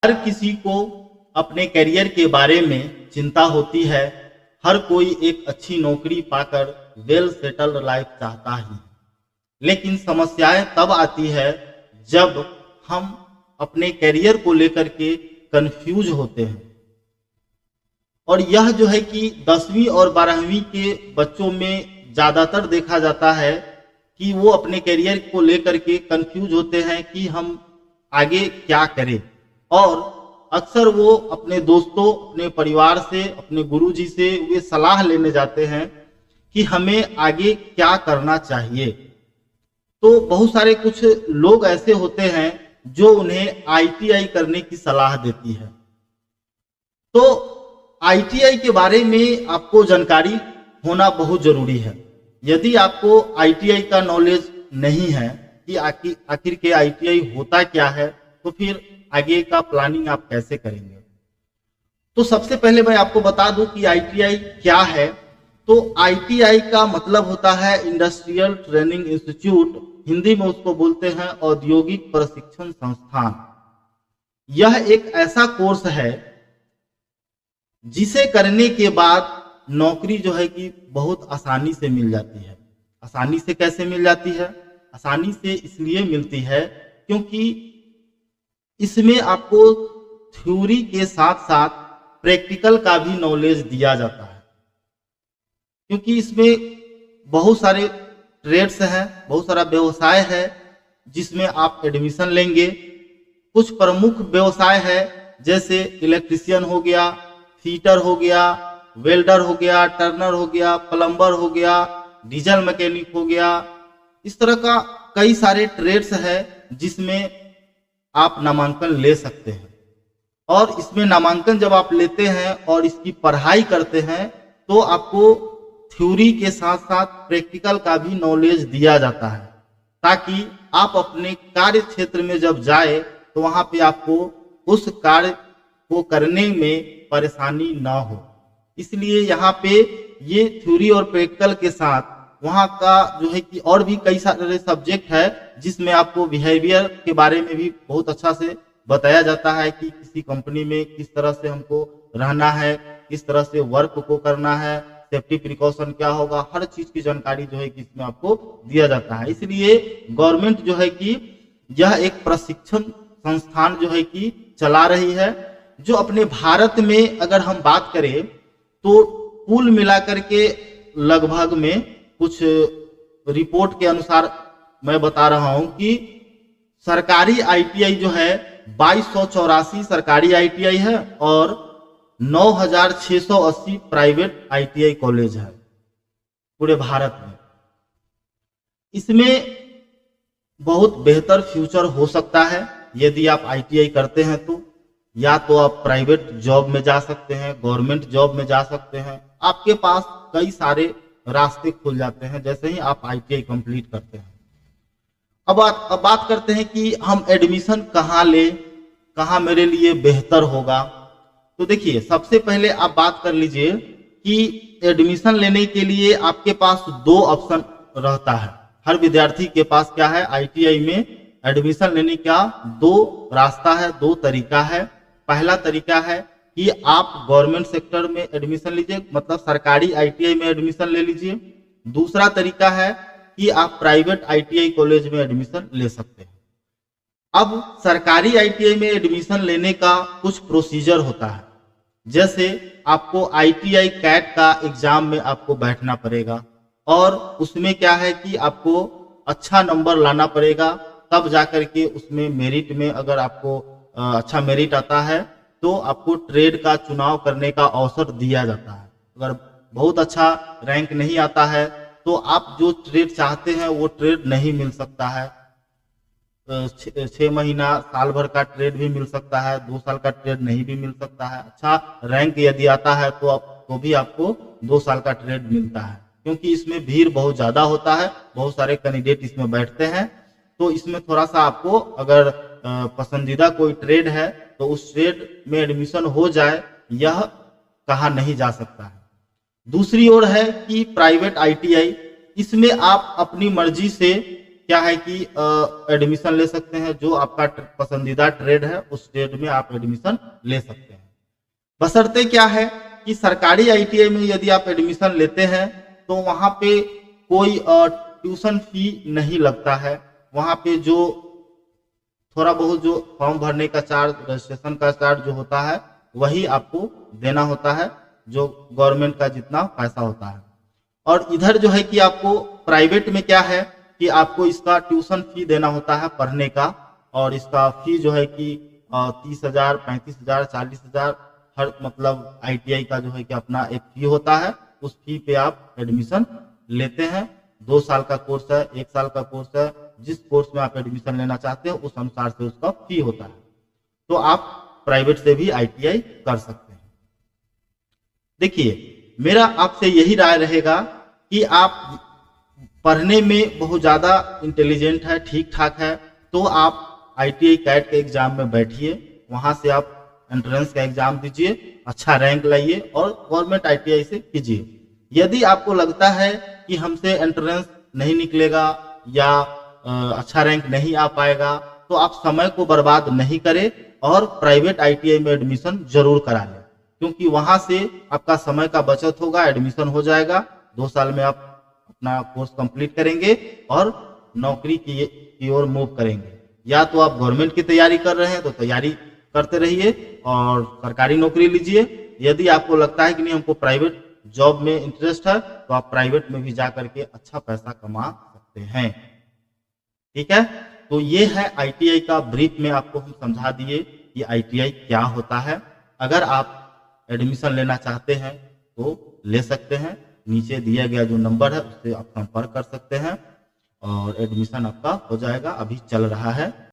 हर किसी को अपने करियर के बारे में चिंता होती है। हर कोई एक अच्छी नौकरी पाकर वेल सेटल्ड लाइफ चाहता ही है। लेकिन समस्याएं तब आती है जब हम अपने करियर को लेकर के कंफ्यूज होते हैं। और यह जो है कि 10वीं और 12वीं के बच्चों में ज़्यादातर देखा जाता है कि वो अपने करियर को लेकर के कंफ्यूज होते हैं कि हम आगे क्या करें। और अक्सर वो अपने दोस्तों, अपने परिवार से, अपने गुरुजी से वे सलाह लेने जाते हैं कि हमें आगे क्या करना चाहिए। तो बहुत सारे कुछ लोग ऐसे होते हैं जो उन्हें आईटीआई करने की सलाह देती है। तो आईटीआई के बारे में आपको जानकारी होना बहुत जरूरी है। यदि आपको आईटीआई का नॉलेज नहीं है कि आखिर के आईटीआई होता क्या है, तो फिर आगे का प्लानिंग आप कैसे करेंगे। तो सबसे पहले मैं आपको बता दूं कि आईटीआई क्या है। तो आईटीआई का मतलब होता है इंडस्ट्रियल ट्रेनिंग इंस्टीट्यूट, हिंदी में उसको बोलते हैं औद्योगिक प्रशिक्षण संस्थान। यह एक ऐसा कोर्स है जिसे करने के बाद नौकरी जो है कि बहुत आसानी से मिल जाती है। आसानी से कैसे मिल जाती है? आसानी से इसलिए मिलती है क्योंकि इसमें आपको थ्योरी के साथ साथ प्रैक्टिकल का भी नॉलेज दिया जाता है। क्योंकि इसमें बहुत सारे ट्रेड्स हैं, बहुत सारा व्यवसाय है जिसमें आप एडमिशन लेंगे। कुछ प्रमुख व्यवसाय है जैसे इलेक्ट्रिशियन हो गया, फीटर हो गया, वेल्डर हो गया, टर्नर हो गया, प्लम्बर हो गया, डीजल मैकेनिक हो गया। इस तरह का कई सारे ट्रेड्स है जिसमें आप नामांकन ले सकते हैं। और इसमें नामांकन जब आप लेते हैं और इसकी पढ़ाई करते हैं तो आपको थ्योरी के साथ साथ प्रैक्टिकल का भी नॉलेज दिया जाता है, ताकि आप अपने कार्य क्षेत्र में जब जाए तो वहां पे आपको उस कार्य को करने में परेशानी ना हो। इसलिए यहाँ पे ये थ्योरी और प्रैक्टिकल के साथ वहाँ का जो है कि और भी कई सारे सब्जेक्ट है जिसमें आपको बिहेवियर के बारे में भी बहुत अच्छा से बताया जाता है कि किसी कंपनी में किस तरह से हमको रहना है, किस तरह से वर्क को करना है, सेफ्टी प्रिकॉशन क्या होगा, हर चीज की जानकारी जो है कि इसमें आपको दिया जाता है। इसलिए गवर्नमेंट जो है कि यह एक प्रशिक्षण संस्थान जो है कि चला रही है, जो अपने भारत में अगर हम बात करें तो कुल मिलाकर के लगभग में कुछ रिपोर्ट के अनुसार मैं बता रहा हूं कि सरकारी आईटीआई जो है 2284 सरकारी आईटीआई है और 9680 प्राइवेट आईटीआई कॉलेज है पूरे भारत में। इसमें बहुत बेहतर फ्यूचर हो सकता है यदि आप आईटीआई करते हैं तो। या तो आप प्राइवेट जॉब में जा सकते हैं, गवर्नमेंट जॉब में जा सकते हैं। आपके पास कई सारे रास्ते खुल जाते हैं जैसे ही आप आईटीआई कंप्लीट करते हैं। अब बात करते हैं कि हम एडमिशन कहाँ ले, कहाँ मेरे लिए बेहतर होगा। तो देखिए, सबसे पहले आप बात कर लीजिए कि एडमिशन लेने के लिए आपके पास दो ऑप्शन रहता है। हर विद्यार्थी के पास क्या है, आईटीआई में एडमिशन लेने का दो रास्ता है, दो तरीका है। पहला तरीका है कि आप गवर्नमेंट सेक्टर में एडमिशन लीजिए, मतलब सरकारी आईटीआई में एडमिशन ले लीजिए। दूसरा तरीका है कि आप प्राइवेट आईटीआई कॉलेज में एडमिशन ले सकते हैं। अब सरकारी आईटीआई में एडमिशन लेने का कुछ प्रोसीजर होता है। जैसे आपको आईटीआई कैट का एग्जाम में आपको बैठना पड़ेगा और उसमें क्या है कि आपको अच्छा नंबर लाना पड़ेगा, तब जाकर के उसमें मेरिट में अगर आपको अच्छा मेरिट आता है तो आपको ट्रेड का चुनाव करने का अवसर दिया जाता है। अगर बहुत अच्छा रैंक नहीं आता है तो आप जो ट्रेड चाहते हैं वो ट्रेड नहीं मिल सकता है। 6 महीना, साल भर का ट्रेड भी मिल सकता है, 2 साल का ट्रेड नहीं भी मिल सकता है। अच्छा रैंक यदि आता है तो भी आपको 2 साल का ट्रेड मिलता है, क्योंकि इसमें भीड़ बहुत ज्यादा होता है, बहुत सारे कैंडिडेट इसमें बैठते हैं। तो इसमें थोड़ा सा आपको अगर पसंदीदा कोई ट्रेड है तो उस ट्रेड में एडमिशन हो जाए, यह कहा नहीं जा सकता है। दूसरी ओर है कि प्राइवेट आईटीआई, इसमें आप अपनी मर्जी से क्या है कि एडमिशन ले सकते हैं। जो आपका पसंदीदा ट्रेड है उस ट्रेड में आप एडमिशन ले सकते हैं। बशर्ते क्या है कि सरकारी आईटीआई में यदि आप एडमिशन लेते हैं तो वहाँ पे कोई ट्यूशन फी नहीं लगता है। वहाँ पे जो थोड़ा बहुत जो फॉर्म भरने का चार्ज, रजिस्ट्रेशन का चार्ज जो होता है वही आपको देना होता है, जो गवर्नमेंट का जितना पैसा होता है। और इधर जो है कि आपको प्राइवेट में क्या है कि आपको इसका ट्यूशन फी देना होता है पढ़ने का, और इसका फी जो है कि 30,000, 35,000, 40,000 हर मतलब आईटीआई का जो है कि अपना एक फी होता है। उस फी पे आप एडमिशन लेते हैं। 2 साल का कोर्स है, 1 साल का कोर्स है, जिस कोर्स में आप एडमिशन लेना चाहते हो उस अनुसार से उसका फी होता है। तो आप प्राइवेट से भी आईटीआई कर सकते हैं। देखिए, मेरा आपसे यही राय रहेगा कि आप पढ़ने में बहुत ज़्यादा इंटेलिजेंट है, ठीक ठाक है, तो आप आईटीआई कैट के एग्जाम में बैठिए, वहाँ से आप एंट्रेंस का एग्जाम दीजिए, अच्छा रैंक लाइए और गवर्नमेंट आईटीआई से कीजिए। यदि आपको लगता है कि हमसे एंट्रेंस नहीं निकलेगा या अच्छा रैंक नहीं आ पाएगा, तो आप समय को बर्बाद नहीं करें और प्राइवेट आईटीआई में एडमिशन जरूर करा लें, क्योंकि वहां से आपका समय का बचत होगा, एडमिशन हो जाएगा। 2 साल में आप अपना कोर्स कंप्लीट करेंगे और नौकरी की ओर मूव करेंगे। या तो आप गवर्नमेंट की तैयारी कर रहे हैं तो तैयारी करते रहिए और सरकारी नौकरी लीजिए। यदि आपको लगता है कि नहीं हमको प्राइवेट जॉब में इंटरेस्ट है, तो आप प्राइवेट में भी जा करके अच्छा पैसा कमा सकते हैं। ठीक है, तो ये है आईटीआई का ब्रीफ में आपको हम समझा दिए कि आईटीआई क्या होता है। अगर आप एडमिशन लेना चाहते हैं तो ले सकते हैं, नीचे दिया गया जो नंबर है उससे आप संपर्क कर सकते हैं और एडमिशन आपका हो जाएगा, अभी चल रहा है।